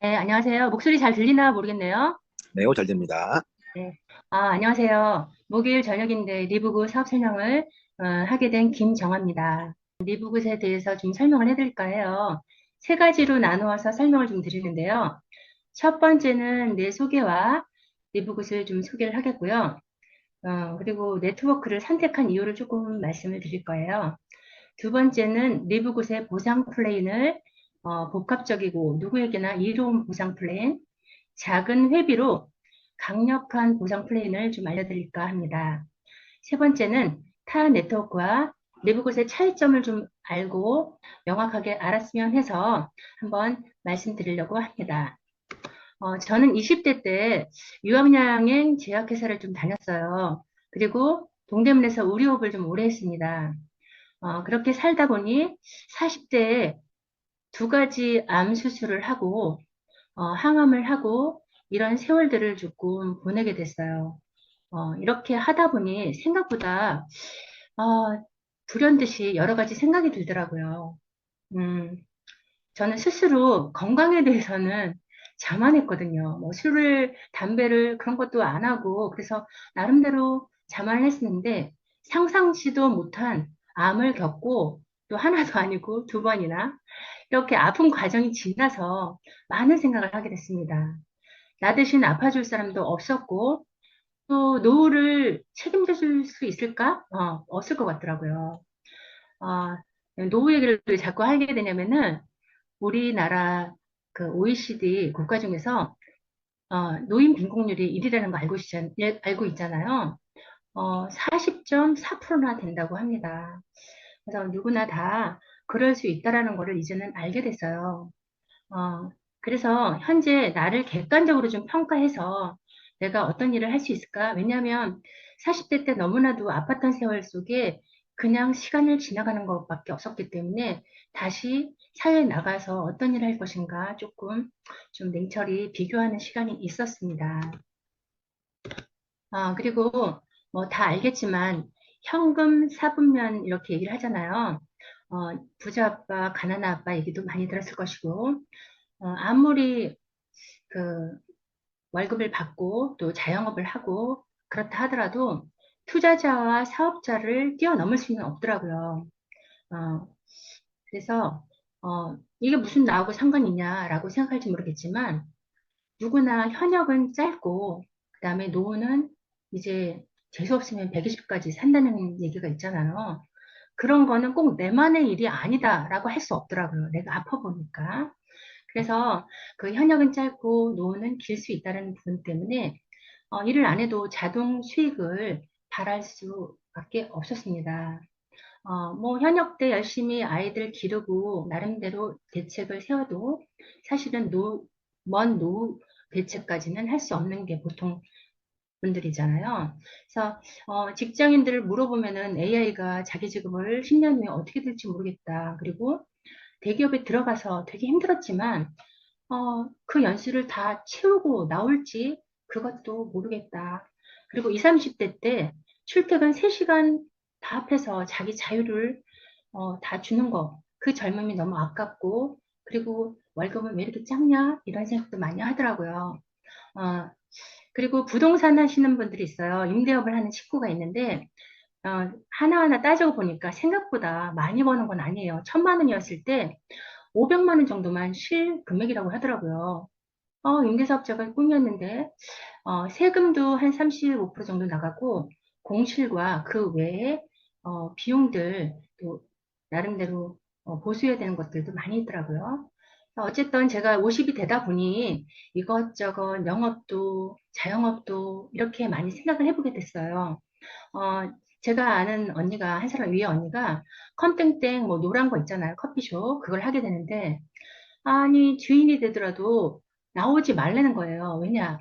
네, 안녕하세요. 목소리 잘 들리나 모르겠네요. 네, 잘 됩니다. 네. 안녕하세요. 목요일 저녁인데 리브굿 사업 설명을 하게 된 김정아입니다. 리브굿에 대해서 좀 설명을 해드릴까 해요. 세 가지로 나누어서 설명을 좀 드리는데요. 첫 번째는 내 소개와 리브굿을 좀 소개를 하겠고요. 그리고 네트워크를 선택한 이유를 조금 말씀을 드릴 거예요. 두 번째는 리브굿의 보상 플랜을 복합적이고 누구에게나 이로운 보상 플랜, 작은 회비로 강력한 보상 플랜을 좀 알려드릴까 합니다. 세 번째는 타 네트워크와 리브굿의 차이점을 좀 알고 명확하게 알았으면 해서 한번 말씀드리려고 합니다. 저는 20대 때 유학여행 제약회사를 좀 다녔어요. 그리고 동대문에서 의료업을 좀 오래 했습니다. 그렇게 살다 보니 40대에 두 가지 암 수술을 하고 항암을 하고 이런 세월들을 조금 보내게 됐어요. 이렇게 하다 보니 생각보다 어, 불현듯이 여러 가지 생각이 들더라고요. 음, 저는 스스로 건강에 대해서는 자만했거든요. 뭐 술을, 담배를 그런 것도 안 하고 그래서 나름대로 자만을 했었는데 상상치도 못한 암을 겪고 또 하나도 아니고 두 번이나 이렇게 아픈 과정이 지나서 많은 생각을 하게 됐습니다. 나 대신 아파줄 사람도 없었고, 또 노후를 책임져 줄 수 있을까? 없을 것 같더라고요. 어, 노후 얘기를 왜 자꾸 하게 되냐면은, 우리나라 그 OECD 국가 중에서, 노인 빈곤율이 1위라는 거 알고 있잖아요. 40.4%나 된다고 합니다. 그래서 누구나 다 그럴 수 있다라는 거를 이제는 알게 됐어요. 어, 그래서 현재 나를 객관적으로 좀 평가해서 내가 어떤 일을 할 수 있을까? 왜냐하면 40대 때 너무나도 아팠던 세월 속에 그냥 시간을 지나가는 것밖에 없었기 때문에 다시 사회에 나가서 어떤 일을 할 것인가 조금 좀 냉철히 비교하는 시간이 있었습니다. 그리고 뭐 다 알겠지만 현금 사분면 이렇게 얘기를 하잖아요. 부자 아빠, 가난한 아빠 얘기도 많이 들었을 것이고, 아무리 그 월급을 받고 또 자영업을 하고 그렇다 하더라도 투자자와 사업자를 뛰어넘을 수는 없더라고요. 어, 그래서 이게 무슨 나하고 상관이 있냐라고 생각할지 모르겠지만 누구나 현역은 짧고 그다음에 노후는 이제 재수 없으면 120까지 산다는 얘기가 있잖아요. 그런 거는 꼭 내만의 일이 아니다라고 할 수 없더라고요. 내가 아파 보니까. 그래서 그 현역은 짧고 노후는 길 수 있다는 부분 때문에 일을 안 해도 자동 수익을 발할 수밖에 없었습니다. 뭐 현역 때 열심히 아이들 기르고 나름대로 대책을 세워도 사실은 먼 노후 대책까지는 할 수 없는 게 보통 분들이잖아요. 그래서 직장인들을 물어보면은 AI가 자기 직업을 10년 후에 어떻게 될지 모르겠다. 그리고 대기업에 들어가서 되게 힘들었지만 그 연수를 다 채우고 나올지 그것도 모르겠다. 그리고 20, 30대 때 출퇴근 3시간 다 합해서 자기 자유를 다 주는 거. 그 젊음이 너무 아깝고 그리고 월급은 왜 이렇게 작냐? 이런 생각도 많이 하더라고요. 어, 그리고 부동산 하시는 분들이 있어요. 임대업을 하는 식구가 있는데 하나하나 따지고 보니까 생각보다 많이 버는 건 아니에요. 1,000만 원이었을 때 500만 원 정도만 실 금액이라고 하더라고요. 임대사업자가 꿈이었는데, 세금도 한 35% 정도 나가고, 공실과 그 외에, 비용들, 또, 나름대로, 보수해야 되는 것들도 많이 있더라고요. 어쨌든 제가 50이 되다 보니 이것저것 영업도, 자영업도 이렇게 많이 생각을 해보게 됐어요. 제가 아는 언니가, 한 사람 위에 언니가 컴땡땡 뭐 노란 거 있잖아요. 커피숍. 그걸 하게 되는데, 아니, 주인이 되더라도 나오지 말라는 거예요. 왜냐?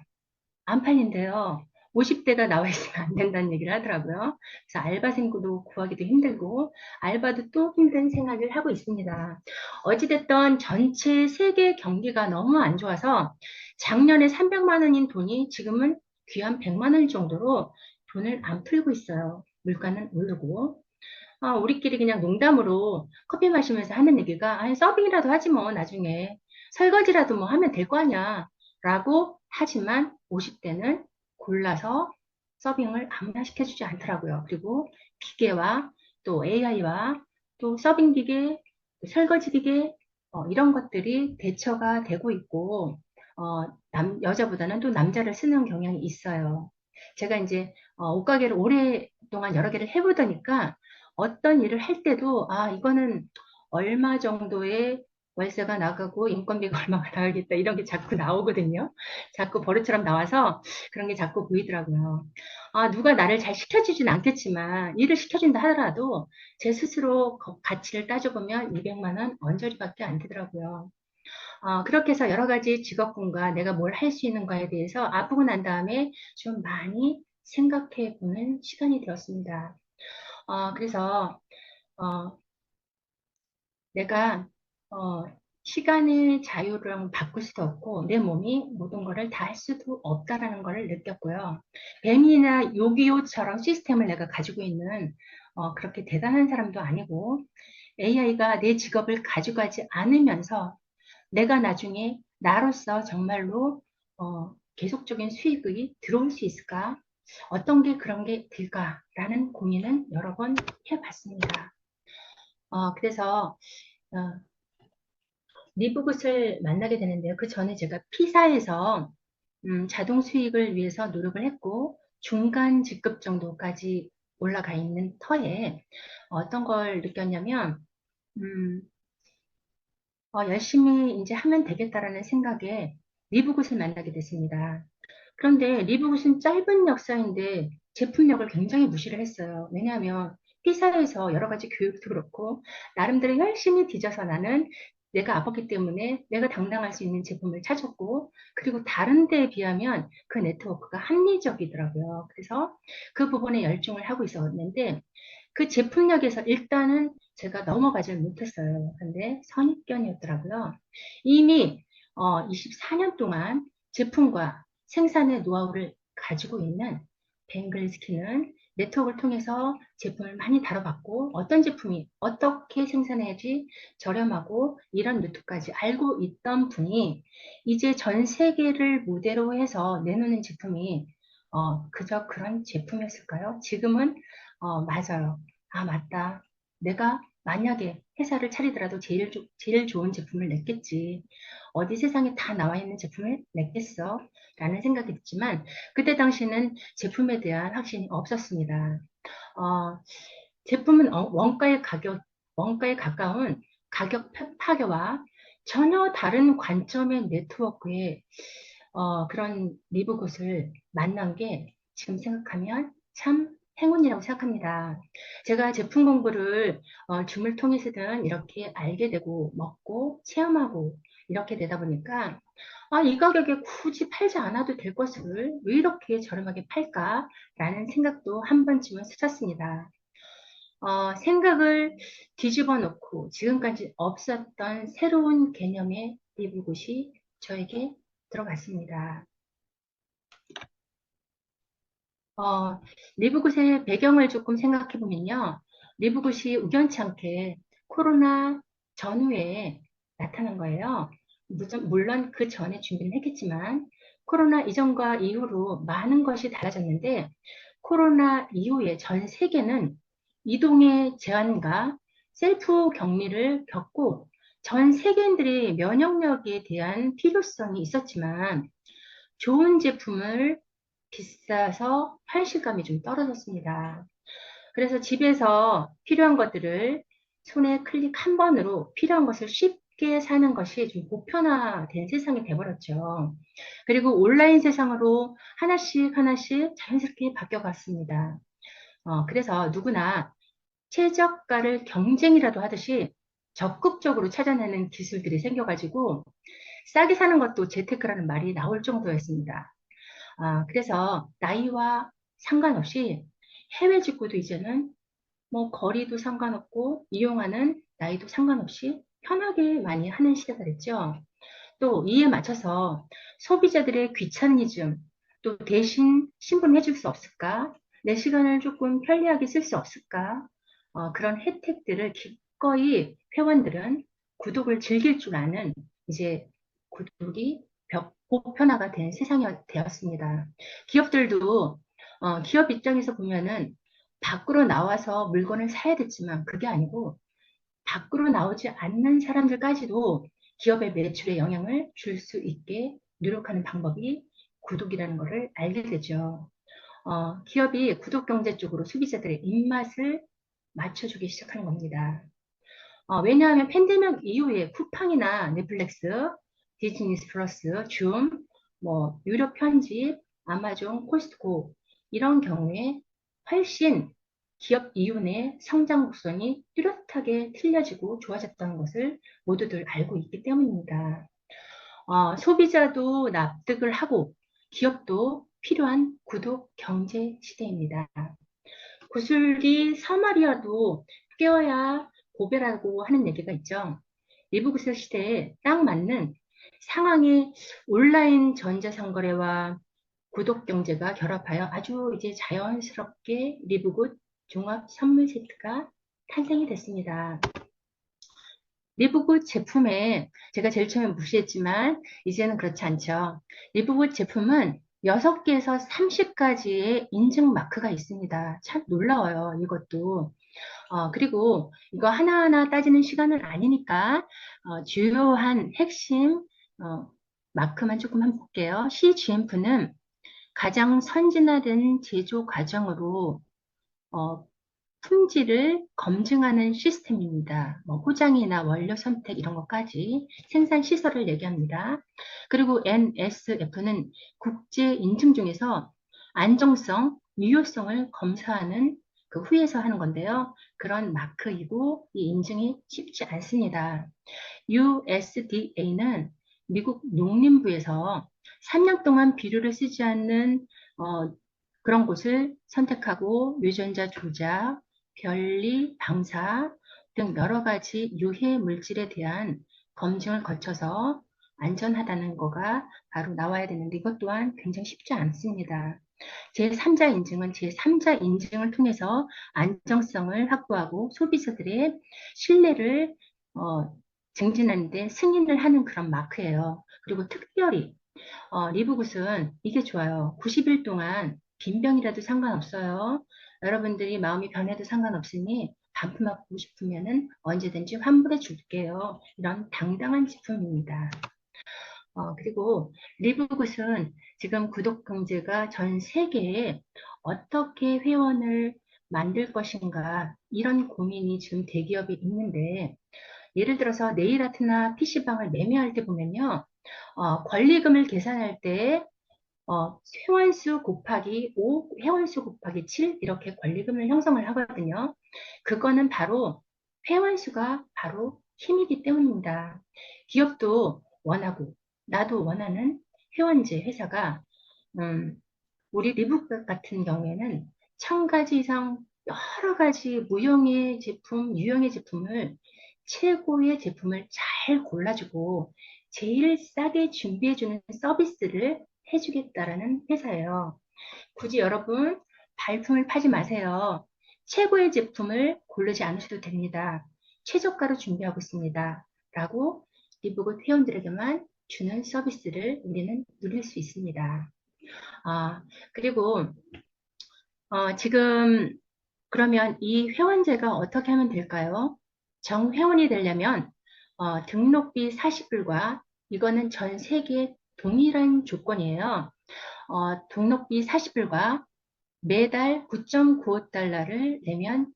안 팔린대요. 50대가 나와 있으면 안 된다는 얘기를 하더라고요. 그래서 알바생도 구하기도 힘들고, 알바도 또 힘든 생활을 하고 있습니다. 어찌됐든 전체 세계 경기가 너무 안 좋아서 작년에 300만 원인 돈이 지금은 귀한 100만 원 정도로 돈을 안 풀고 있어요. 물가는 오르고. 우리끼리 그냥 농담으로 커피 마시면서 하는 얘기가, 서빙이라도 하지 뭐, 나중에. 설거지라도 뭐 하면 될 거 아니야. 라고 하지만 50대는 골라서 서빙을 아무나 시켜주지 않더라고요. 그리고 기계와 또 AI와 또 서빙 기계, 설거지 기계, 이런 것들이 대처가 되고 있고, 여자보다는 또 남자를 쓰는 경향이 있어요. 제가 이제 옷가게를 오랫동안 여러 개를 해보다니까 어떤 일을 할 때도 이거는 얼마 정도의 월세가 나가고 인건비가 얼마가 나가겠다 이런 게 자꾸 나오거든요. 자꾸 버릇처럼 나와서 그런 게 자꾸 보이더라고요. 누가 나를 잘 시켜주진 않겠지만 일을 시켜준다 하더라도 제 스스로 가치를 따져보면 200만 원 언저리밖에 안 되더라고요. 그렇게 해서 여러 가지 직업군과 내가 뭘 할 수 있는가에 대해서 아프고 난 다음에 좀 많이 생각해 보는 시간이 되었습니다. 그래서 어, 내가 어, 시간의 자유를 바꿀 수도 없고 내 몸이 모든 것을 다 할 수도 없다라는 것을 느꼈고요. 뱀이나 요기요처럼 시스템을 내가 가지고 있는 그렇게 대단한 사람도 아니고 AI가 내 직업을 가져가지 않으면서 내가 나중에 나로서 정말로 계속적인 수익이 들어올 수 있을까? 어떤 게 그런 게 될까라는 고민은 여러 번 해봤습니다. 그래서 어, 리브굿을 만나게 되는데요. 그 전에 제가 피사에서 자동 수익을 위해서 노력을 했고 중간 직급 정도까지 올라가 있는 터에 어떤 걸 느꼈냐면 음, 열심히 이제 하면 되겠다라는 생각에 리브굿을 만나게 됐습니다. 그런데 리브굿은 짧은 역사인데 제품력을 굉장히 무시를 했어요. 왜냐하면 피사에서 여러 가지 교육도 그렇고 나름대로 열심히 뒤져서 나는 내가 아팠기 때문에 내가 당당할 수 있는 제품을 찾았고 그리고 다른 데에 비하면 그 네트워크가 합리적이더라고요. 그래서 그 부분에 열중을 하고 있었는데 그 제품력에서 일단은 제가 넘어가질 못했어요. 근데 선입견이었더라고요. 이미 24년 동안 제품과 생산의 노하우를 가지고 있는 뱅글스키는 네트워크를 통해서 제품을 많이 다뤄봤고 어떤 제품이 어떻게 생산해야지 저렴하고 이런 루트까지 알고 있던 분이 이제 전 세계를 무대로 해서 내놓는 제품이 그저 그런 제품이었을까요? 지금은 맞아요. 맞다. 내가 만약에 회사를 차리더라도 제일 좋은 제품을 냈겠지. 어디 세상에 다 나와 있는 제품을 냈겠어? 라는 생각이 들지만, 그때 당시는 제품에 대한 확신이 없었습니다. 어, 제품은 원가에 가까운 가격 파괴와 전혀 다른 관점의 네트워크에 그런 리브굿을 만난 게 지금 생각하면 참 행운이라고 생각합니다. 제가 제품 공부를 줌을 통해서든 이렇게 알게 되고 먹고 체험하고 이렇게 되다 보니까 이 가격에 굳이 팔지 않아도 될 것을 왜 이렇게 저렴하게 팔까라는 생각도 한 번쯤은 스쳤습니다. 생각을 뒤집어 놓고 지금까지 없었던 새로운 개념의 리브굿이 저에게 들어갔습니다. 어, 리브굿의 배경을 조금 생각해 보면요. 리브굿이 우연치 않게 코로나 전후에 나타난 거예요. 물론 그 전에 준비를 했겠지만, 코로나 이전과 이후로 많은 것이 달라졌는데, 코로나 이후에 전 세계는 이동의 제한과 셀프 격리를 겪고, 전 세계인들이 면역력에 대한 필요성이 있었지만, 좋은 제품을 비싸서 현실감이 좀 떨어졌습니다. 그래서 집에서 필요한 것들을 손에 클릭 한 번으로 필요한 것을 쉽게 사는 것이 좀 보편화된 세상이 돼버렸죠. 그리고 온라인 세상으로 하나씩 하나씩 자연스럽게 바뀌어갔습니다. 그래서 누구나 최저가를 경쟁이라도 하듯이 적극적으로 찾아내는 기술들이 생겨가지고 싸게 사는 것도 재테크라는 말이 나올 정도였습니다. 그래서 나이와 상관없이 해외 직구도 이제는 뭐 거리도 상관없고 이용하는 나이도 상관없이 편하게 많이 하는 시대가 됐죠. 또 이에 맞춰서 소비자들의 귀차니즘, 또 대신 신분해 줄 수 없을까? 내 시간을 조금 편리하게 쓸 수 없을까? 그런 혜택들을 기꺼이 회원들은 구독을 즐길 줄 아는 이제 구독이 보편화가 된 세상이 되었습니다. 기업들도 기업 입장에서 보면은 밖으로 나와서 물건을 사야 됐지만 그게 아니고 밖으로 나오지 않는 사람들까지도 기업의 매출에 영향을 줄 수 있게 노력하는 방법이 구독이라는 것을 알게 되죠. 기업이 구독 경제 쪽으로 소비자들의 입맛을 맞춰주기 시작하는 겁니다. 왜냐하면 팬데믹 이후에 쿠팡이나 넷플릭스, 디즈니스 플러스, 줌, 뭐 유료 편집, 아마존, 코스트코 이런 경우에 훨씬 기업 이윤의 성장 곡선이 뚜렷하게 틀려지고 좋아졌다는 것을 모두들 알고 있기 때문입니다. 소비자도 납득을 하고 기업도 필요한 구독 경제 시대입니다. 구슬기 사마리아도 깨어야 고배라고 하는 얘기가 있죠. 리브구슬 시대에 딱 맞는 상황이 온라인 전자상거래와 구독 경제가 결합하여 아주 이제 자연스럽게 리브굿 종합 선물 세트가 탄생이 됐습니다. 리브굿 제품에 제가 제일 처음에 무시했지만 이제는 그렇지 않죠. 리브굿 제품은 6개에서 30가지의 인증 마크가 있습니다. 참 놀라워요, 이것도. 그리고 이거 하나하나 따지는 시간은 아니니까 주요한 핵심 마크만 조금 한번 볼게요. CGMP는 가장 선진화된 제조 과정으로 어, 품질을 검증하는 시스템입니다. 뭐 포장이나 원료 선택 이런 것까지 생산 시설을 얘기합니다. 그리고 NSF는 국제 인증 중에서 안정성, 유효성을 검사하는 그 후에서 하는 건데요. 그런 마크이고 이 인증이 쉽지 않습니다. USDA는 미국 농림부에서 3년 동안 비료를 쓰지 않는 그런 곳을 선택하고 유전자 조작, 변리, 방사 등 여러 가지 유해 물질에 대한 검증을 거쳐서 안전하다는 거가 바로 나와야 되는데 이것 또한 굉장히 쉽지 않습니다. 제3자 인증은 제3자 인증을 통해서 안정성을 확보하고 소비자들의 신뢰를 증진하는 데 승인을 하는 그런 마크예요. 그리고 특별히 리브굿은 이게 좋아요. 90일 동안 빈병이라도 상관없어요. 여러분들이 마음이 변해도 상관없으니 반품하고 싶으면은 언제든지 환불해 줄게요. 이런 당당한 제품입니다. 그리고 리브굿은 지금 구독 경제가 전 세계에 어떻게 회원을 만들 것인가 이런 고민이 지금 대기업이 있는데 예를 들어서 네일아트나 PC방을 매매할 때 보면요. 권리금을 계산할 때 회원수 곱하기 5, 회원수 곱하기 7 이렇게 권리금을 형성을 하거든요. 그거는 바로 회원수가 바로 힘이기 때문입니다. 기업도 원하고 나도 원하는 회원제 회사가 우리 리브북 같은 경우에는 1000가지 이상 여러 가지 무형의 제품, 유형의 제품을 최고의 제품을 잘 골라주고 제일 싸게 준비해주는 서비스를 해주겠다라는 회사예요. 굳이 여러분 발품을 파지 마세요. 최고의 제품을 고르지 않으셔도 됩니다. 최저가로 준비하고 있습니다. 라고 리브굿 회원들에게만 주는 서비스를 우리는 누릴 수 있습니다. 그리고 지금 그러면 이 회원제가 어떻게 하면 될까요? 정회원이 되려면 등록비 40불과 이거는 전 세계 동일한 조건이에요. 등록비 40불과 매달 9.95달러를 내면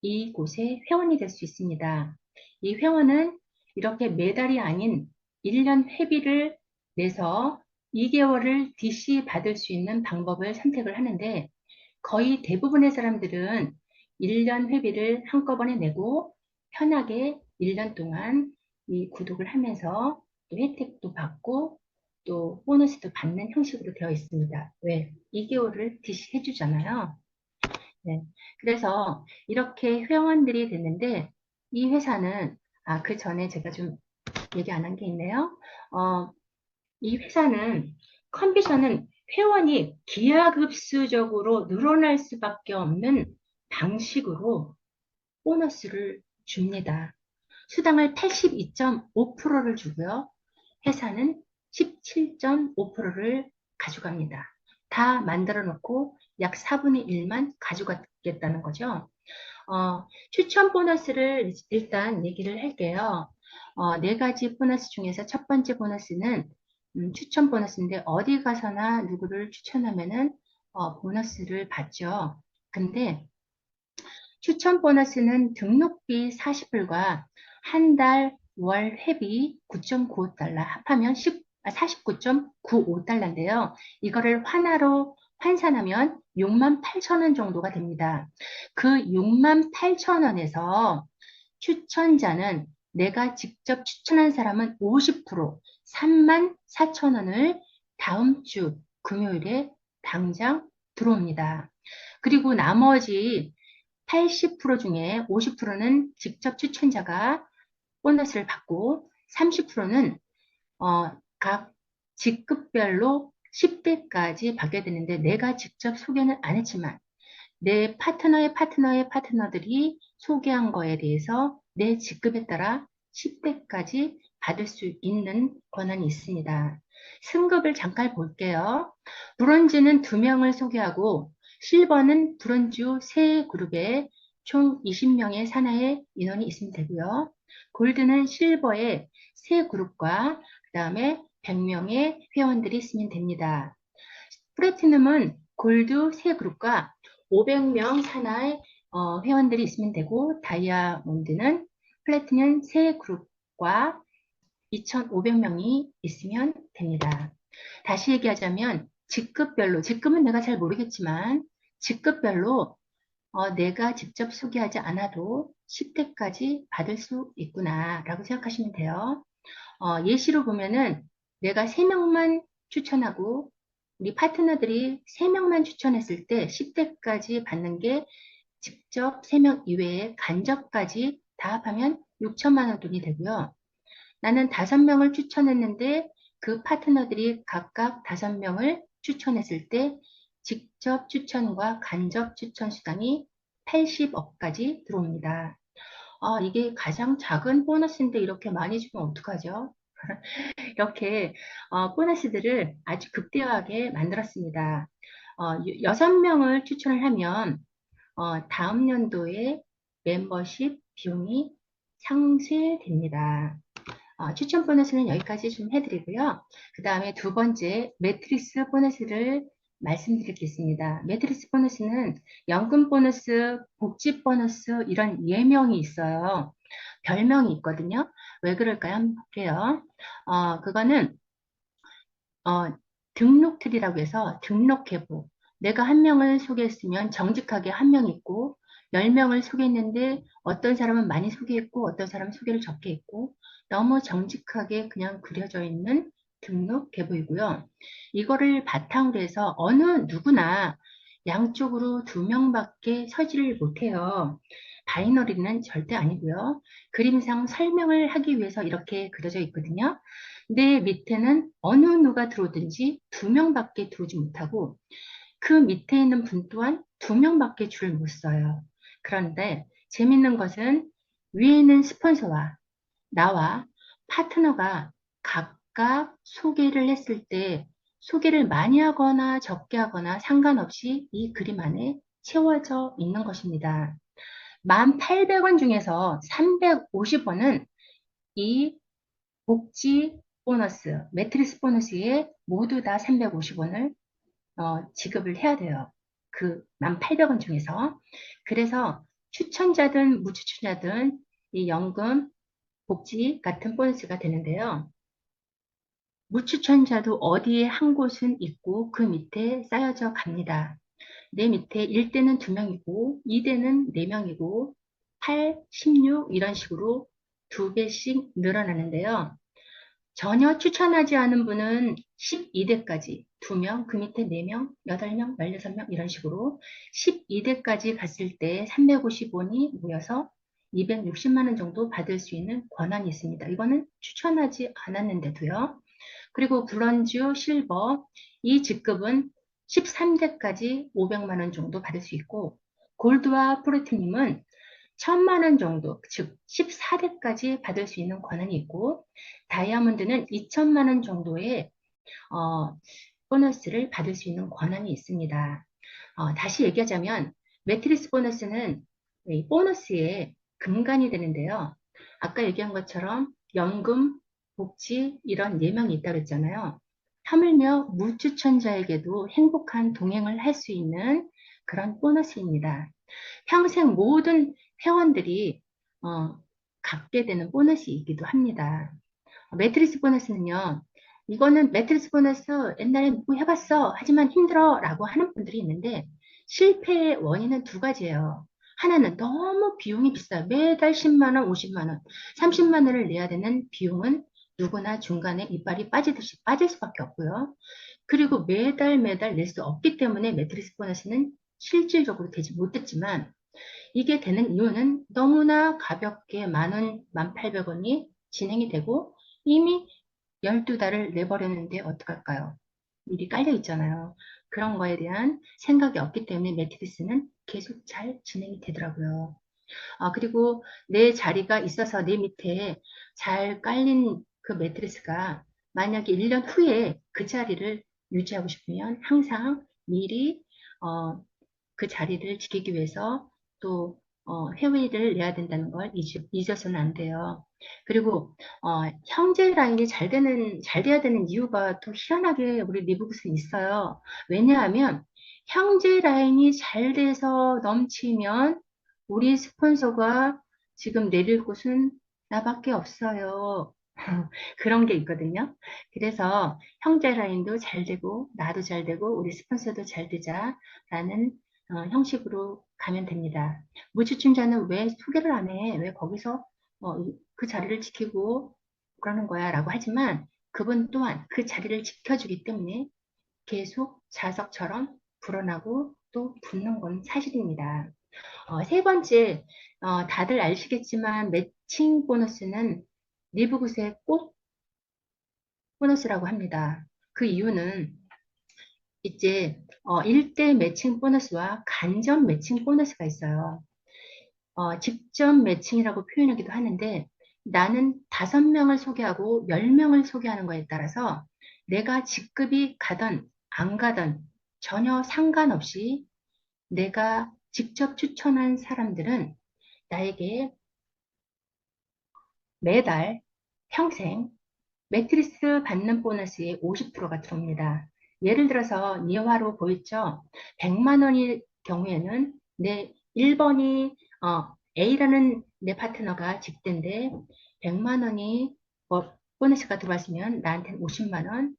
이곳에 회원이 될 수 있습니다. 이 회원은 이렇게 매달이 아닌 1년 회비를 내서 2개월을 DC 받을 수 있는 방법을 선택을 하는데 거의 대부분의 사람들은 1년 회비를 한꺼번에 내고 편하게 1년 동안 이 구독을 하면서 또 혜택도 받고 또 보너스도 받는 형식으로 되어 있습니다. 왜? 2개월을 DC 해주잖아요. 네. 그래서 이렇게 회원들이 됐는데 이 회사는 그 전에 제가 좀 얘기 안 한 게 있네요. 이 회사는 컨디션은 회원이 기하급수적으로 늘어날 수밖에 없는 방식으로 보너스를 줍니다. 수당을 82.5%를 주고요. 회사는 17.5%를 가져갑니다. 다 만들어 놓고 약 4분의 1만 가져가겠다는 거죠. 추천 보너스를 일단 얘기를 할게요. 네 가지 보너스 중에서 첫 번째 보너스는 추천 보너스인데 어디 가서나 누구를 추천하면은 보너스를 받죠. 근데 추천 보너스는 등록비 40불과 한 달 월 회비 9.95달러 합하면 49.95달러인데요. 이거를 환화로 환산하면 6만 8천 원 정도가 됩니다. 그 6만 8천 원에서 추천자는 내가 직접 추천한 사람은 50% 3만 4천 원을 다음 주 금요일에 당장 들어옵니다. 그리고 나머지 80% 중에 50%는 직접 추천자가 보너스를 받고 30%는 각 직급별로 10대까지 받게 되는데 내가 직접 소개는 안 했지만 내 파트너의 파트너의 파트너들이 소개한 거에 대해서 내 직급에 따라 10대까지 받을 수 있는 권한이 있습니다. 승급을 잠깐 볼게요. 브론즈는 2명을 소개하고 실버는 브론즈 3그룹에 총 20명의 산하의 인원이 있으면 되고요. 골드는 실버의 3그룹과 그 다음에 100명의 회원들이 있으면 됩니다. 플래티넘은 골드 3그룹과 500명 산하의 회원들이 있으면 되고 다이아몬드는 플래티넘 3그룹과 2,500명이 있으면 됩니다. 다시 얘기하자면 직급별로, 직급은 내가 잘 모르겠지만 직급별로 내가 직접 소개하지 않아도 10대까지 받을 수 있구나 라고 생각하시면 돼요. 예시로 보면은 내가 3명만 추천하고 우리 파트너들이 3명만 추천했을 때 10대까지 받는 게 직접 3명 이외에 간접까지 다 합하면 6천만 원 돈이 되고요. 나는 5명을 추천했는데 그 파트너들이 각각 5명을 추천했을 때 직접 추천과 간접 추천 수당이 80억까지 들어옵니다. 이게 가장 작은 보너스인데 이렇게 많이 주면 어떡하죠? 이렇게 보너스들을 아주 극대화하게 만들었습니다. 6명을 추천을 하면 다음 연도에 멤버십 비용이 상쇄됩니다. 추천 보너스는 여기까지 좀 해드리고요. 그 다음에 두 번째 매트리스 보너스를 말씀드리겠습니다. 매트리스 보너스는 연금 보너스, 복지 보너스 이런 예명이 있어요. 별명이 있거든요. 왜 그럴까요? 한번 볼게요. 그거는 어, 등록 틀이라고 해서 등록 해보. 내가 한 명을 소개했으면 정직하게 한 명 있고 10명을 소개했는데 어떤 사람은 많이 소개했고 어떤 사람은 소개를 적게 했고 너무 정직하게 그냥 그려져 있는 등록 계보이고요. 이거를 바탕으로 해서 어느 누구나 양쪽으로 2명밖에 서지를 못해요. 바이너리는 절대 아니고요. 그림상 설명을 하기 위해서 이렇게 그려져 있거든요. 내 밑에는 어느 누가 들어오든지 2명밖에 들어오지 못하고 그 밑에 있는 분 또한 2명밖에 줄을 못 서요. 그런데 재밌는 것은 위에 있는 스폰서와 나와 파트너가 각각 소개를 했을 때 소개를 많이 하거나 적게 하거나 상관없이 이 그림 안에 채워져 있는 것입니다. 1,800원 중에서 350원은 이 복지 보너스, 매트리스 보너스에 모두 다 350원을 지급을 해야 돼요. 그 1,800원 중에서. 그래서 추천자든 무추천자든 이 연금, 복지 같은 보너스가 되는데요. 무추천자도 어디에 한 곳은 있고 그 밑에 쌓여져 갑니다. 내 밑에 1대는 2명이고 2대는 4명이고 8, 16 이런 식으로 2배씩 늘어나는데요. 전혀 추천하지 않은 분은 12대까지 2명, 그 밑에 4명, 8명, 16명 이런 식으로 12대까지 갔을 때 350원이 모여서 260만 원 정도 받을 수 있는 권한이 있습니다. 이거는 추천하지 않았는데도요. 그리고 브론즈, 실버 이 직급은 13대까지 500만 원 정도 받을 수 있고 골드와 플래티넘은 천만 원 정도, 즉 14대까지 받을 수 있는 권한이 있고, 다이아몬드는 2천만 원 정도의 보너스를 받을 수 있는 권한이 있습니다. 다시 얘기하자면 매트리스 보너스는 이 보너스의 근간이 되는데요. 아까 얘기한 것처럼 연금, 복지 이런 예명이 있다고 했잖아요. 하물며 무주천자에게도 행복한 동행을 할 수 있는 그런 보너스입니다. 평생 모든 회원들이 어, 갖게 되는 보너스이기도 합니다. 매트리스 보너스는요, 이거는 매트리스 보너스 옛날에 뭐 해봤어. 하지만 힘들어. 라고 하는 분들이 있는데, 실패의 원인은 두 가지예요. 하나는 너무 비용이 비싸요. 매달 10만 원, 50만 원, 30만 원을 내야 되는 비용은 누구나 중간에 이빨이 빠지듯이 빠질 수밖에 없고요. 그리고 매달 매달 낼 수 없기 때문에 매트리스 보너스는 실질적으로 되지 못했지만, 이게 되는 이유는 너무나 가볍게 만 원, 1,800원이 진행이 되고 이미 12달을 내버렸는데 어떡할까요? 일이 깔려 있잖아요. 그런 거에 대한 생각이 없기 때문에 매트리스는 계속 잘 진행이 되더라고요. 그리고 내 자리가 있어서 내 밑에 잘 깔린 그 매트리스가 만약에 1년 후에 그 자리를 유지하고 싶으면 항상 미리 어, 그 자리를 지키기 위해서 또 회의를 내야 된다는 걸 잊어서는 안 돼요. 그리고 형제 라인이 잘 돼야 되는 이유가 또 희한하게 우리 리브굿은 있어요. 왜냐하면 형제 라인이 잘 돼서 넘치면 우리 스폰서가 지금 내릴 곳은 나밖에 없어요. 그런 게 있거든요. 그래서 형제 라인도 잘 되고 나도 잘 되고 우리 스폰서도 잘 되자라는 형식으로 가면 됩니다. 무주춤자는 왜 소개를 안 해? 왜 거기서 그 자리를 지키고 그러는 거야? 라고 하지만 그분 또한 그 자리를 지켜주기 때문에 계속 자석처럼 불어나고 또 붙는 건 사실입니다. 세 번째, 다들 아시겠지만 매칭 보너스는 리브굿의 꼭 보너스라고 합니다. 그 이유는 이제 1대 매칭 보너스와 간접 매칭 보너스가 있어요. 직접 매칭이라고 표현하기도 하는데 나는 5명을 소개하고 10명을 소개하는 거에 따라서 내가 직급이 가든 안 가든 전혀 상관없이 내가 직접 추천한 사람들은 나에게 매달 평생 매트리스 받는 보너스의 50%가 들어옵니다. 예를 들어서 니화로 보였죠? 100만 원일 경우에는 내 1번이 A라는 내 파트너가 직대인데 100만 원이 보너스가 들어왔으면 나한테는 50만 원,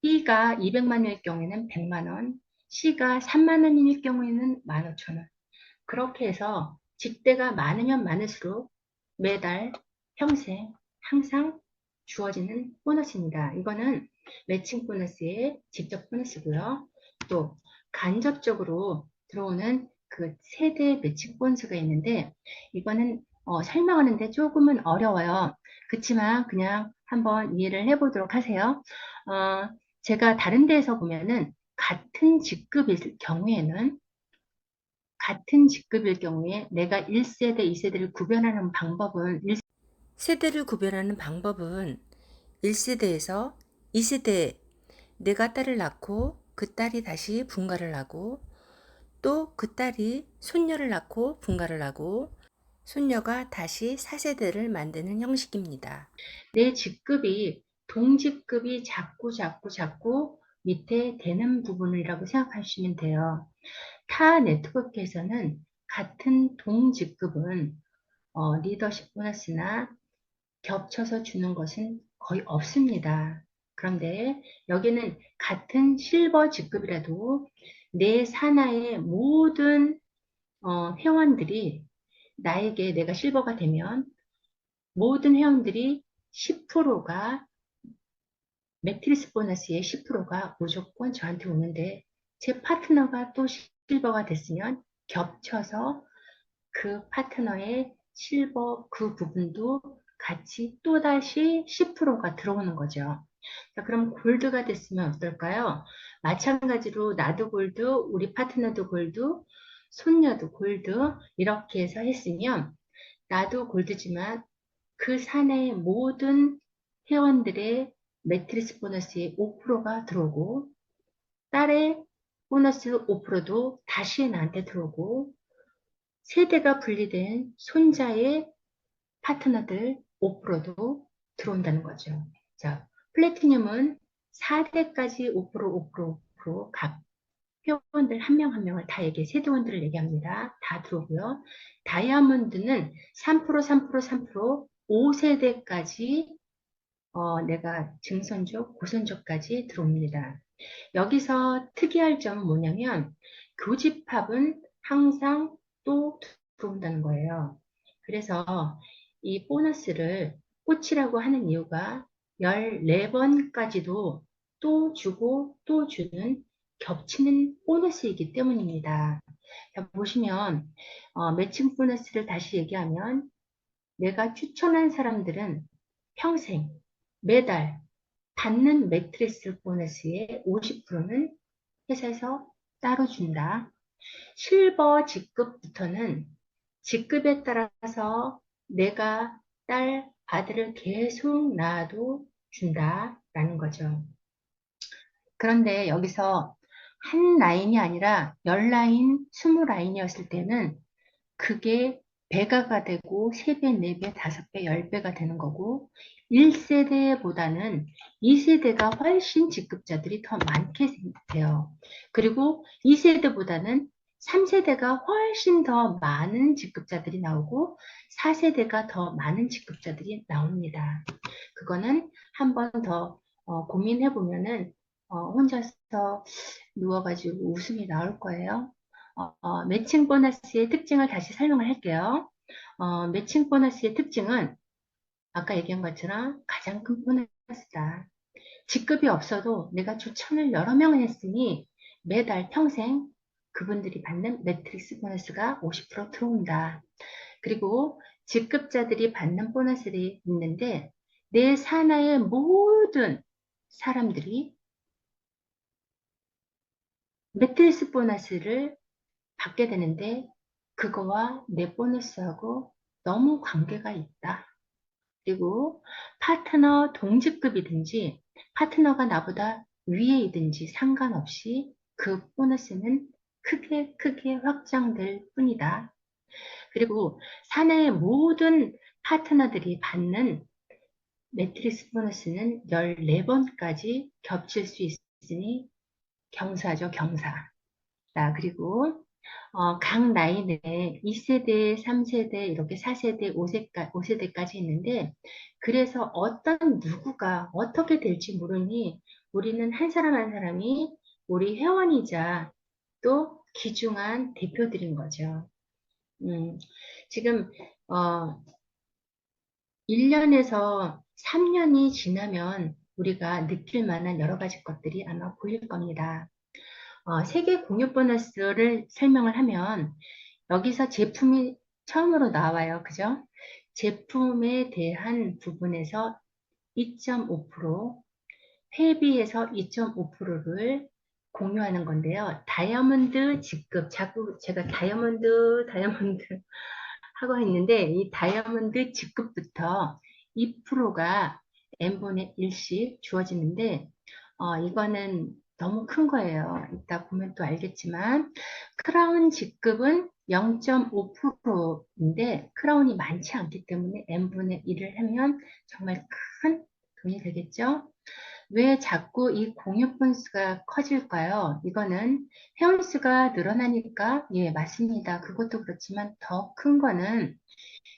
B가 200만 원일 경우에는 100만 원, C가 3만 원일 경우에는 15,000원. 그렇게 해서 직대가 많으면 많을수록 매달 평생 항상 주어지는 보너스입니다. 이거는 매칭 보너스의 직접 보너스고요. 또 간접적으로 들어오는 그 세대 매칭 보너스가 있는데 이거는 설명하는데 조금은 어려워요. 그렇지만 그냥 한번 이해를 해보도록 하세요. 제가 다른 데에서 보면은 같은 직급일 경우에 내가 1세대, 2세대를 구별하는 방법은 1세대를 구별하는 방법은 1세대에서 2세대에 내가 딸을 낳고 그 딸이 다시 분가를 하고 또 그 딸이 손녀를 낳고 분가를 하고 손녀가 다시 4세대를 만드는 형식입니다. 내 직급이 동직급이 자꾸 밑에 되는 부분이라고 생각하시면 돼요. 타 네트워크에서는 같은 동직급은 리더십 보너스나 겹쳐서 주는 것은 거의 없습니다. 그런데 여기는 같은 실버 직급이라도 내 산하의 모든 회원들이 나에게 내가 실버가 되면 모든 회원들이 10%가 매트리스 보너스의 10%가 무조건 저한테 오는데 제 파트너가 또 실버가 됐으면 겹쳐서 그 파트너의 실버 그 부분도 같이 또다시 10%가 들어오는 거죠. 자, 그럼 골드가 됐으면 어떨까요? 마찬가지로 나도 골드, 우리 파트너도 골드, 손녀도 골드 이렇게 해서 했으면 나도 골드지만 그 사내의 모든 회원들의 매트리스 보너스의 5%가 들어오고 딸의 보너스 5%도 다시 나한테 들어오고 세대가 분리된 손자의 파트너들 5%도 들어온다는 거죠. 자, 플래티늄은 4대까지 5%, 5%각 회원들 한 명 한 명을 다 얘기해, 세대원들을 얘기합니다. 다 들어오고요. 다이아몬드는 3%, 3%, 3%, 5세대까지 내가 증선족, 고선족까지 들어옵니다. 여기서 특이할 점은 뭐냐면 교집합은 항상 또 들어온다는 거예요. 그래서 이 보너스를 꽃이라고 하는 이유가 14번까지도 또 주고 또 주는 겹치는 보너스이기 때문입니다. 자, 보시면 매칭 보너스를 다시 얘기하면 내가 추천한 사람들은 평생 매달 받는 매트리스 보너스의 50%는 회사에서 따로 준다. 실버 직급부터는 직급에 따라서 내가 딸, 아들을 계속 낳아도 준다라는 거죠. 그런데 여기서 한 라인이 아니라 10라인, 20라인이었을 때는 그게 배가가 되고 3배, 4배, 5배, 10배가 되는 거고 1세대보다는 2세대가 훨씬 직급자들이 더 많게 돼요. 그리고 2세대보다는 3세대가 훨씬 더 많은 직급자들이 나오고 4세대가 더 많은 직급자들이 나옵니다. 그거는 한 번 더 고민해 보면은 혼자서 누워가지고 웃음이 나올 거예요. 매칭 보너스의 특징을 다시 설명을 할게요. 매칭 보너스의 특징은 아까 얘기한 것처럼 가장 큰 보너스다. 직급이 없어도 내가 추천을 여러 명을 했으니 매달 평생 그분들이 받는 매트릭스 보너스가 50% 들어온다. 그리고 직급자들이 받는 보너스들이 있는데 내 산하의 모든 사람들이 매트리스 보너스를 받게 되는데 그거와 내 보너스하고 너무 관계가 있다. 그리고 파트너 동직급이든지 파트너가 나보다 위에이든지 상관없이 그 보너스는 크게 확장될 뿐이다. 그리고 사내의 모든 파트너들이 받는 매트리스 보너스는 14번까지 겹칠 수 있으니 경사죠, 경사. 자, 그리고 각 라인에 2세대, 3세대, 이렇게 4세대, 5세대까지 있는데 그래서 어떤 누구가 어떻게 될지 모르니 우리는 한 사람 한 사람이 우리 회원이자 또 귀중한 대표들인 거죠. 음, 지금 1년에서 3년이 지나면 우리가 느낄 만한 여러 가지 것들이 아마 보일 겁니다. 세계 공유 보너스를 설명을 하면 여기서 제품이 처음으로 나와요. 그죠? 제품에 대한 부분에서 2.5%, 회비에서 2.5%를 공유하는 건데요. 다이아몬드 직급, 자꾸 제가 다이아몬드 하고 있는데 이 다이아몬드 직급부터 2%가 n분의 1씩 주어지는데 이거는 너무 큰 거예요. 이따 보면 또 알겠지만 크라운 직급은 0.5%인데 크라운이 많지 않기 때문에 n분의 1을 하면 정말 큰 돈이 되겠죠. 왜 자꾸 이 공유 건수가 커질까요? 이거는 회원 수가 늘어나니까 예, 맞습니다. 그것도 그렇지만 더 큰 거는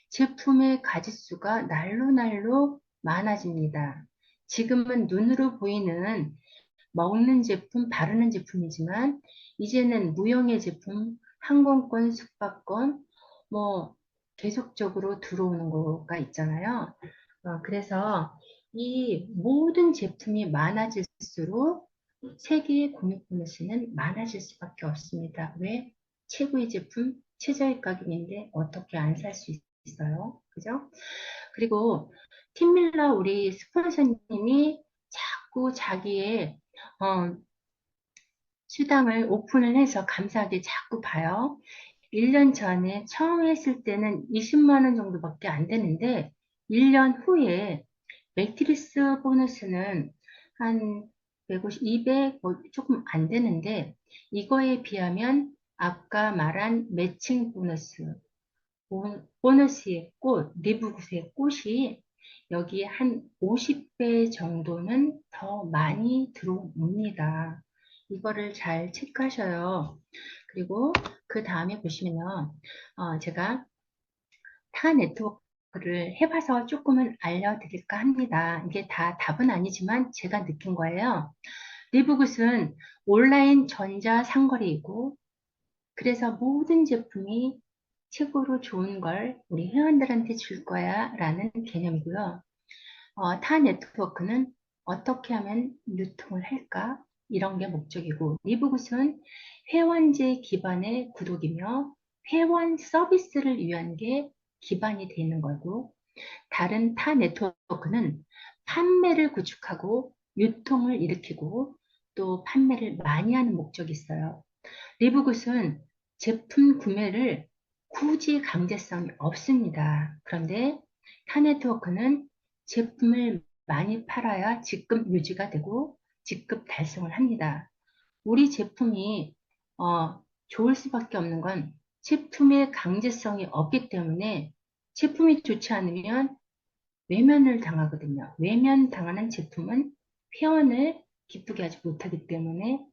제품의 가짓수가 날로 날로 많아집니다. 지금은 눈으로 보이는 먹는 제품, 바르는 제품이지만 이제는 무형의 제품, 항공권, 숙박권, 뭐 계속적으로 들어오는 거가 있잖아요. 그래서 이 모든 제품이 많아질수록 세계의 공유 보너스는 많아질 수밖에 없습니다. 왜? 최고의 제품, 최저의 가격인데 어떻게 안 살 수 있어요? 그죠? 그리고 팀밀러 우리 스폰서님이 자꾸 자기의 어, 수당을 오픈을 해서 감사하게 자꾸 봐요. 1년 전에 처음 했을 때는 20만 원 정도밖에 안 되는데 1년 후에 매트리스 보너스는 한 150, 200, 뭐 조금 안 되는데 이거에 비하면 아까 말한 매칭 보너스, 보너스의 꽃, 리브굿의 꽃이 여기 한 50배 정도는 더 많이 들어옵니다. 이거를 잘 체크하셔요. 그리고 그 다음에 보시면요. 제가 타 네트워크를 해봐서 조금은 알려드릴까 합니다. 이게 다 답은 아니지만 제가 느낀 거예요. 리브굿은 온라인 전자상거래이고 그래서 모든 제품이 최고로 좋은 걸 우리 회원들한테 줄 거야 라는 개념이고요. 타 네트워크는 어떻게 하면 유통을 할까? 이런 게 목적이고, 리브굿은 회원제 기반의 구독이며 회원 서비스를 위한 게 기반이 되어 있는 거고, 다른 타 네트워크는 판매를 구축하고 유통을 일으키고 또 판매를 많이 하는 목적이 있어요. 리브굿은 제품 구매를 굳이 강제성이 없습니다. 그런데 타네트워크는 제품을 많이 팔아야 직급 유지가 되고 직급 달성을 합니다. 우리 제품이 좋을 수밖에 없는 건 제품의 강제성이 없기 때문에 제품이 좋지 않으면 외면을 당하거든요. 외면 당하는 제품은 회원을 기쁘게 하지 못하기 때문에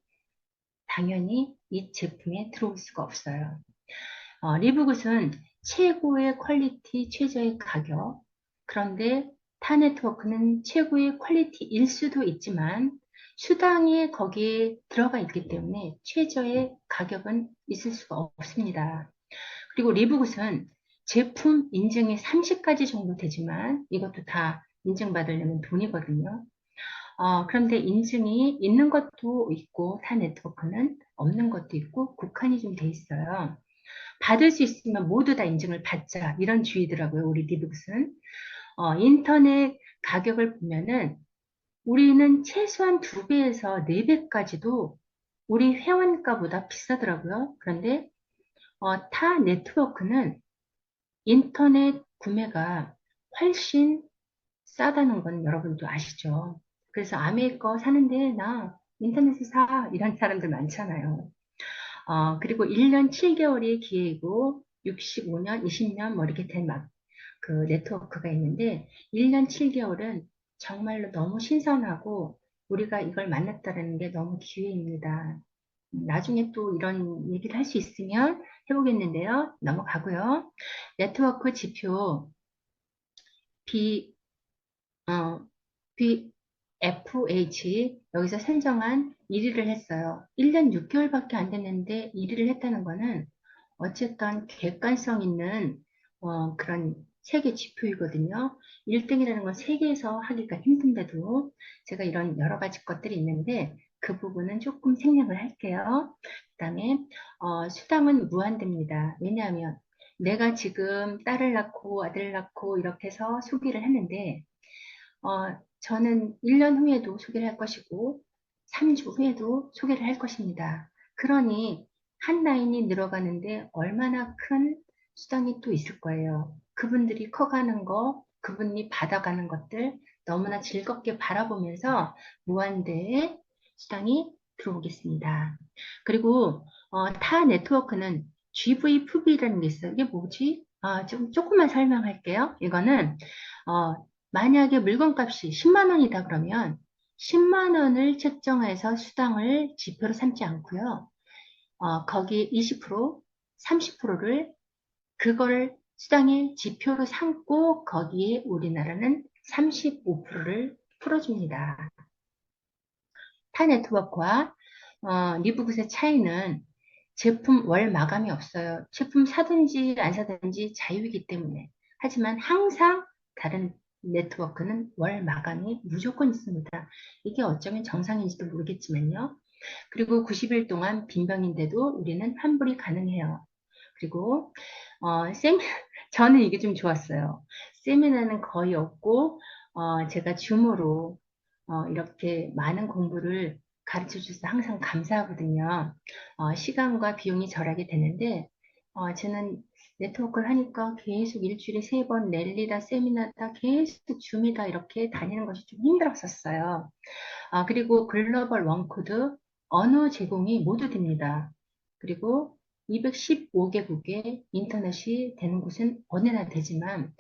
당연히 이 제품에 들어올 수가 없어요. 리브굿은 최고의 퀄리티, 최저의 가격. 그런데 타 네트워크는 최고의 퀄리티일 수도 있지만 수당이 거기에 들어가 있기 때문에 최저의 가격은 있을 수가 없습니다. 그리고 리브굿은 제품 인증이 30가지 정도 되지만 이것도 다 인증받으려면 돈이거든요. 그런데 인증이 있는 것도 있고 타 네트워크는 없는 것도 있고 국한이 좀 돼 있어요. 받을 수 있으면 모두 다 인증을 받자 이런 주의더라고요. 우리 리브굿은 인터넷 가격을 보면은 우리는 최소한 2배에서 4배까지도 우리 회원가보다 비싸더라고요. 그런데 타 네트워크는 인터넷 구매가 훨씬 싸다는 건 여러분도 아시죠? 그래서 아메 거 사는데 나 인터넷에 사 이런 사람들 많잖아요. 그리고 1년 7개월이 기회이고 65년, 20년 뭐 이렇게 된 막 그 네트워크가 있는데 1년 7개월은 정말로 너무 신선하고 우리가 이걸 만났다는 게 너무 기회입니다. 나중에 또 이런 얘기를 할 수 있으면 해보겠는데요. 넘어가고요. 네트워크 지표 B, 어, BFH 여기서 선정한 1위를 했어요. 1년 6개월밖에 안 됐는데 1위를 했다는 거는 어쨌든 객관성 있는 그런 세계 지표이거든요. 1등이라는 건 세계에서 하기가 힘든데도 제가 이런 여러 가지 것들이 있는데 그 부분은 조금 생략을 할게요. 그다음에 수당은 무한대입니다. 왜냐하면 내가 지금 딸을 낳고 아들을 낳고 이렇게 해서 소개를 했는데 저는 1년 후에도 소개를 할 것이고 3주 후에도 소개를 할 것입니다. 그러니 한 라인이 늘어가는데 얼마나 큰 수당이 또 있을 거예요. 그분들이 커가는 거, 그분이 받아가는 것들 너무나 즐겁게 바라보면서 무한대의 수당이 들어오겠습니다. 그리고 타 네트워크는 GVPB라는 게 있어요. 이게 뭐지? 조금만 설명할게요. 이거는 만약에 물건값이 10만 원이다 그러면 10만 원을 책정해서 수당을 지표로 삼지 않고요. 거기 20%, 30%를 그거를 수당의 지표로 삼고 거기에 우리나라는 35%를 풀어줍니다. 타 네트워크와 리브굿의 차이는 제품 월 마감이 없어요. 제품 사든지 안 사든지 자유이기 때문에. 하지만 항상 다른 네트워크는 월 마감이 무조건 있습니다. 이게 어쩌면 정상인지도 모르겠지만요. 그리고 90일 동안 빈병인데도 우리는 환불이 가능해요. 그리고 어, 세 저는 이게 좀 좋았어요. 세미나는 거의 없고 제가 줌으로 이렇게 많은 공부를 가르쳐 주셔서 항상 감사하거든요. 시간과 비용이 절약이 되는데 저는 네트워크를 하니까 계속 일주일에 3번 랠리다, 세미나다, 계속 줌이다 이렇게 다니는 것이 좀 힘들었었어요. 그리고 글로벌 원코드 언어 제공이 모두 됩니다. 그리고 215개국의 인터넷이 되는 곳은 어디나 되지만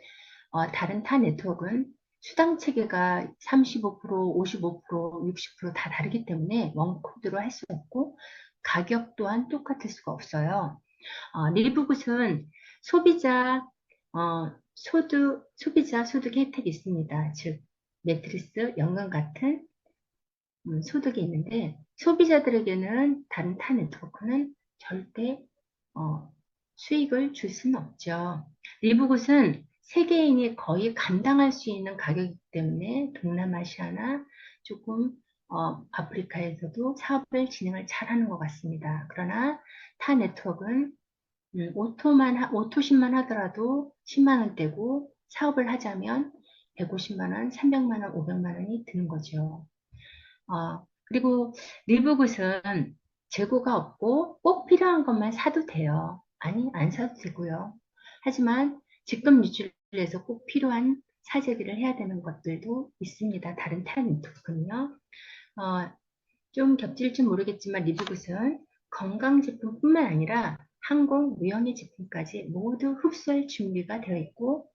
다른 타 네트워크는 수당 체계가 35%, 55%, 60%다 다르기 때문에 원코드로 할 수 없고 가격 또한 똑같을 수가 없어요. 리브굿은 소비자 소비자 소득 혜택이 있습니다. 즉 매트리스, 연금 같은 소득이 있는데 소비자들에게는 다른 타 네트워크는 절대 어, 수익을 줄 수는 없죠. 리브굿은 세계인이 거의 감당할 수 있는 가격이기 때문에 동남아시아나 조금 아프리카에서도 사업을 진행을 잘하는 것 같습니다. 그러나 타 네트워크는 오토십만 하더라도 10만 원대고 사업을 하자면 150만 원, 300만 원, 500만 원이 드는 거죠. 그리고 리브굿은 재고가 없고 꼭 필요한 것만 사도 돼요. 아니, 안 사도 되고요. 하지만 직급 유지를 위해서 꼭 필요한 사재기를 해야 되는 것들도 있습니다. 다른 타입 네트워크는요. 어, 좀 겹칠지 모르겠지만 리브굿은 건강제품뿐만 아니라 항공, 무역의 제품까지 모두 흡수할 준비가 되어 있고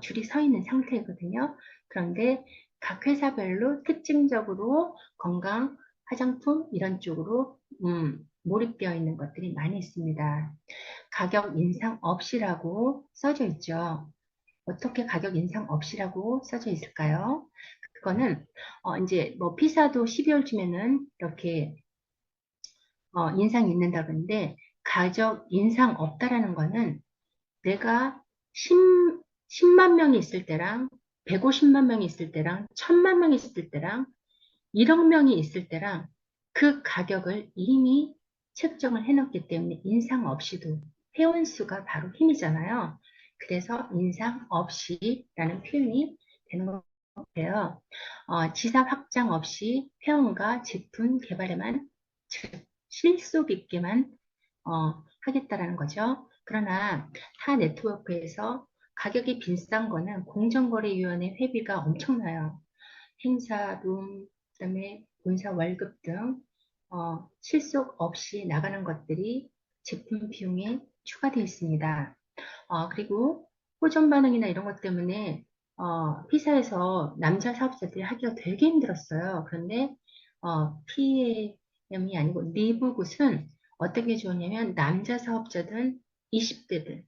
줄이 서 있는 상태거든요. 그런데 각 회사별로 특징적으로 건강, 화장품 이런 쪽으로 몰입되어 있는 것들이 많이 있습니다. 가격 인상 없이라고 써져 있죠. 어떻게 가격 인상 없이라고 써져 있을까요? 그거는 이제 뭐 피사도 12월쯤에는 이렇게 인상이 있는다 그러는데 가격 인상 없다라는 거는 내가 10만 명이 있을 때랑 150만 명이 있을 때랑 1000만 명이 있을 때랑 1억 명이 있을 때랑 그 가격을 이미 책정을 해놓기 때문에 인상 없이도 회원수가 바로 힘이잖아요. 그래서 인상 없이라는 표현이 되는 것 같아요. 지사 확장 없이 회원과 제품 개발에만 실속 있게만 하겠다라는 거죠. 그러나 타 네트워크에서 가격이 비싼 거는 공정거래위원회 회비가 엄청나요. 행사, 룸, 그다음에 본사 월급 등 실속 없이 나가는 것들이 제품 비용에 추가되어 있습니다. 그리고 호전 반응이나 이런 것 때문에 피사에서 남자 사업자들이 하기가 되게 힘들었어요. 그런데 PM이 아니고 리브굿은 어떻게 좋으냐면 남자 사업자든 20대든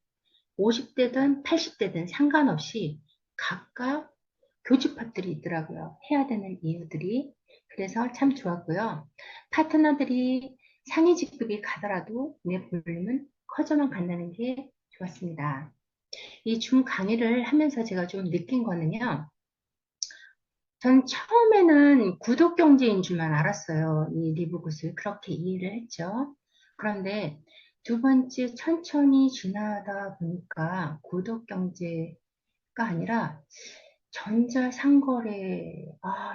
50대든 80대든 상관없이 각각 교집합들이 있더라고요. 해야 되는 이유들이. 그래서 참 좋았고요. 파트너들이 상위 직급이 가더라도 내 볼륨은 커져만 간다는 게 좋았습니다. 이 줌 강의를 하면서 제가 좀 느낀 거는요. 전 처음에는 구독 경제인 줄만 알았어요. 이 리브굿을 그렇게 이해를 했죠. 그런데 두 번째 천천히 지나다 보니까 구독 경제가 아니라 전자상거래,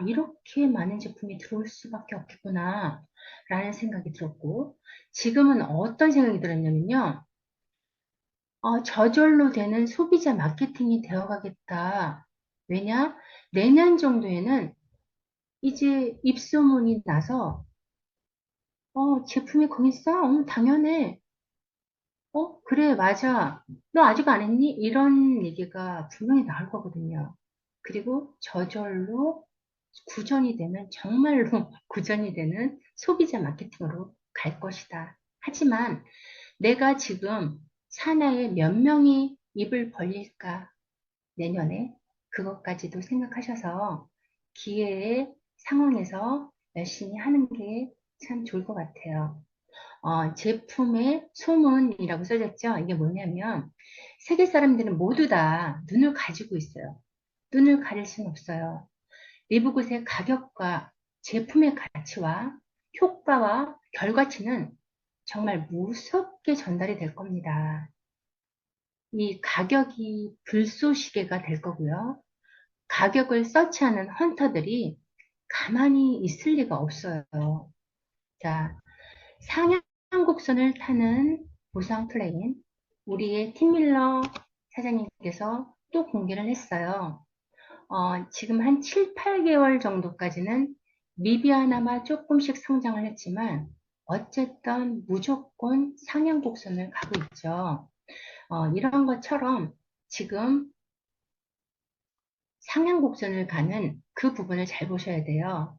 이렇게 많은 제품이 들어올 수밖에 없겠구나, 라는 생각이 들었고, 지금은 어떤 생각이 들었냐면요. 저절로 되는 소비자 마케팅이 되어가겠다. 왜냐? 내년 정도에는 이제 입소문이 나서, 제품이 거기 있어? 당연해. 그래, 맞아. 너 아직 안 했니? 이런 얘기가 분명히 나올 거거든요. 그리고 저절로 구전이 되는, 정말로 구전이 되는 소비자 마케팅으로 갈 것이다. 하지만 내가 지금 사나이에 몇 명이 입을 벌릴까? 내년에 그것까지도 생각하셔서 기회의 상황에서 열심히 하는 게 참 좋을 것 같아요. 제품의 소문이라고 써졌죠. 이게 뭐냐면 세계 사람들은 모두 다 눈을 가지고 있어요. 눈을 가릴 수는 없어요. 리브굿의 가격과 제품의 가치와 효과와 결과치는 정말 무섭게 전달이 될 겁니다. 이 가격이 불쏘시개가 될 거고요. 가격을 서치하는 헌터들이 가만히 있을 리가 없어요. 자, 상향 곡선을 타는 보상 플레인, 우리의 팀밀러 사장님께서 또 공개를 했어요. 지금 한 7, 8개월 정도까지는 미비하나마 조금씩 성장을 했지만 어쨌든 무조건 상향 곡선을 가고 있죠. 이런 것처럼 지금 상향 곡선을 가는 그 부분을 잘 보셔야 돼요.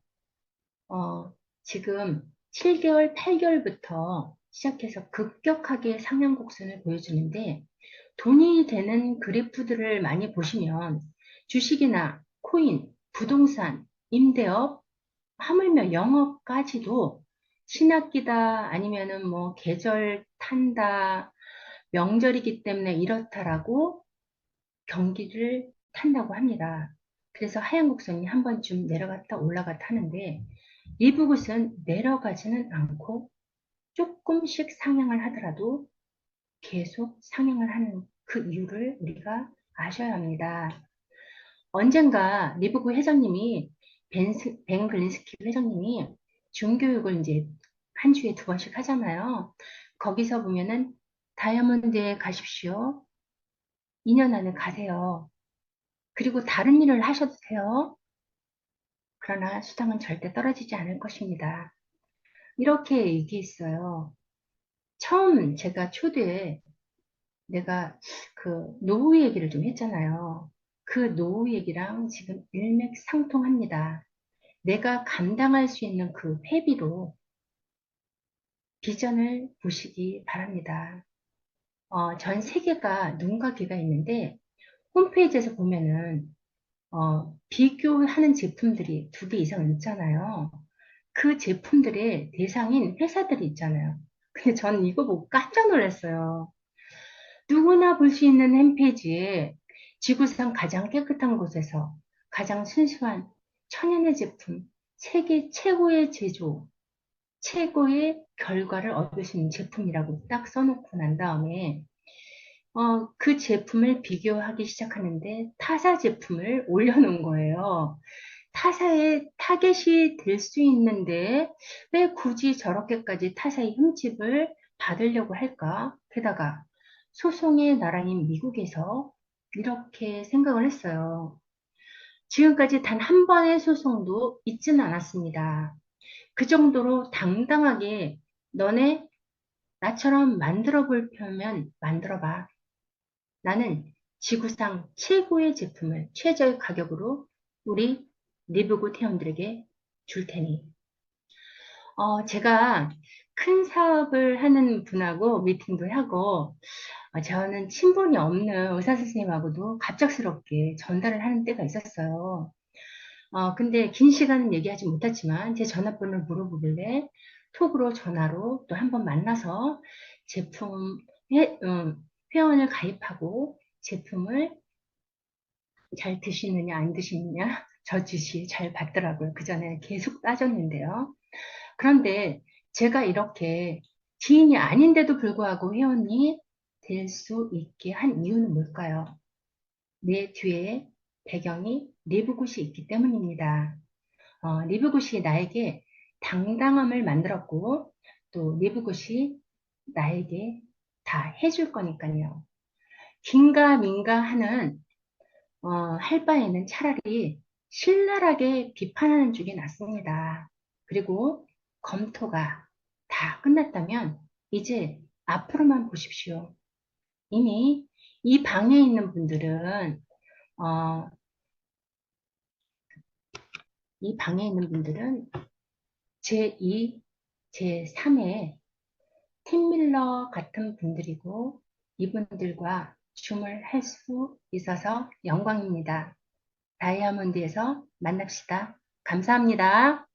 어, 지금 7개월, 8개월부터 시작해서 급격하게 상향 곡선을 보여주는데 돈이 되는 그래프들을 많이 보시면 주식이나 코인, 부동산, 임대업, 하물며 영업까지도 신학기다 아니면은 뭐 계절 탄다, 명절이기 때문에 이렇다라고 경기를 탄다고 합니다. 그래서 하얀 곡선이 한 번쯤 내려갔다 올라갔다 하는데 일부것은 내려가지는 않고 조금씩 상향을 하더라도 계속 상향을 하는 그 이유를 우리가 아셔야 합니다. 언젠가 리브구 회장님이 벤 글린스키 회장님이 중교육을 이제 한 주에 2번씩 하잖아요. 거기서 보면은 다이아몬드에 가십시오. 2년 안에 가세요. 그리고 다른 일을 하셔도 돼요. 그러나 수당은 절대 떨어지지 않을 것입니다. 이렇게 얘기했어요. 처음 제가 초대에 내가 그 노후 얘기를 좀 했잖아요. 그 노후 얘기랑 지금 일맥상통합니다. 내가 감당할 수 있는 그 회비로 비전을 보시기 바랍니다. 전 세계가 눈과 귀가 있는데 홈페이지에서 보면은 비교하는 제품들이 2개 이상 있잖아요. 그 제품들의 대상인 회사들이 있잖아요. 근데 저는 이거 보고 깜짝 놀랐어요. 누구나 볼 수 있는 홈페이지에 지구상 가장 깨끗한 곳에서 가장 순수한 천연의 제품, 세계 최고의 제조, 최고의 결과를 얻을 수 있는 제품이라고 딱 써놓고 난 다음에 그 제품을 비교하기 시작하는데 타사 제품을 올려놓은 거예요. 타사의 타겟이 될 수 있는데 왜 굳이 저렇게까지 타사의 흠집을 받으려고 할까? 게다가 소송의 나라인 미국에서 이렇게 생각을 했어요. 지금까지 단 한 번의 소송도 있지는 않았습니다. 그 정도로 당당하게 너네 나처럼 만들어 볼 펴면 만들어 봐. 나는 지구상 최고의 제품을 최저의 가격으로 우리 리브구 회원들에게 줄 테니. 제가 큰 사업을 하는 분하고 미팅도 하고, 저는 친분이 없는 의사 선생님하고도 갑작스럽게 전달을 하는 때가 있었어요. 근데 긴 시간은 얘기하지 못했지만 제 전화번호를 물어보길래 톡으로 전화로 또 한 번 만나서 제품 회원을 가입하고 제품을 잘 드시느냐 안 드시느냐 저 지시 잘 받더라고요. 그 전에 계속 따졌는데요. 그런데 제가 이렇게 지인이 아닌데도 불구하고 회원이 될 수 있게 한 이유는 뭘까요? 내 뒤에 배경이 리브굿이 있기 때문입니다. 리브굿이 나에게 당당함을 만들었고 또 리브굿이 나에게 다 해줄 거니까요. 긴가 민가 하는 할 바에는 차라리 신랄하게 비판하는 쪽이 낫습니다. 그리고 검토가 다 끝났다면 이제 앞으로만 보십시오. 이미 이 방에 있는 분들은 어, 이 방에 있는 분들은 제2, 제3의 팀밀러 같은 분들이고 이분들과 줌을 할 수 있어서 영광입니다. 다이아몬드에서 만납시다. 감사합니다.